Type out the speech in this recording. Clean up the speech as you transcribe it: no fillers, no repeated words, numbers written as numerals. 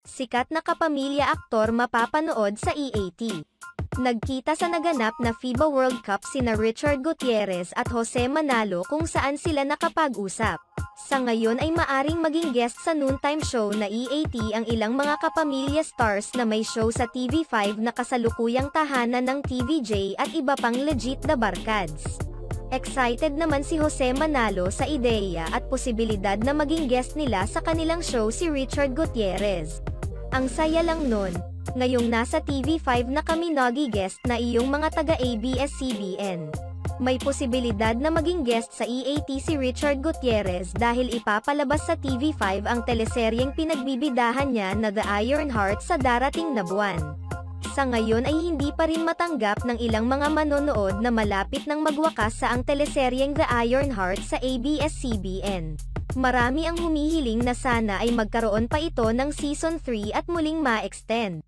Sikat na kapamilya aktor mapapanood sa EAT. Nagkita sa naganap na FIBA World Cup sina Richard Gutierrez at Jose Manalo kung saan sila nakapag-usap. Sa ngayon ay maaring maging guest sa noontime show na EAT ang ilang mga kapamilya stars na may show sa TV5 na kasalukuyang tahanan ng TVJ at iba pang legit na barkads. Excited naman si Jose Manalo sa ideya at posibilidad na maging guest nila sa kanilang show si Richard Gutierrez. Ang saya lang nun, ngayong nasa TV5 na kami nagi-guest na iyong mga taga-ABS-CBN. May posibilidad na maging guest sa EAT si Richard Gutierrez dahil ipapalabas sa TV5 ang teleseryeng pinagbibidahan niya na The Iron Heart sa darating na buwan. Sa ngayon ay hindi pa rin matanggap ng ilang mga manonood na malapit nang magwakas sa ang teleseryeng The Iron Heart sa ABS-CBN. Marami ang humihiling na sana ay magkaroon pa ito ng Season 3 at muling ma-extend.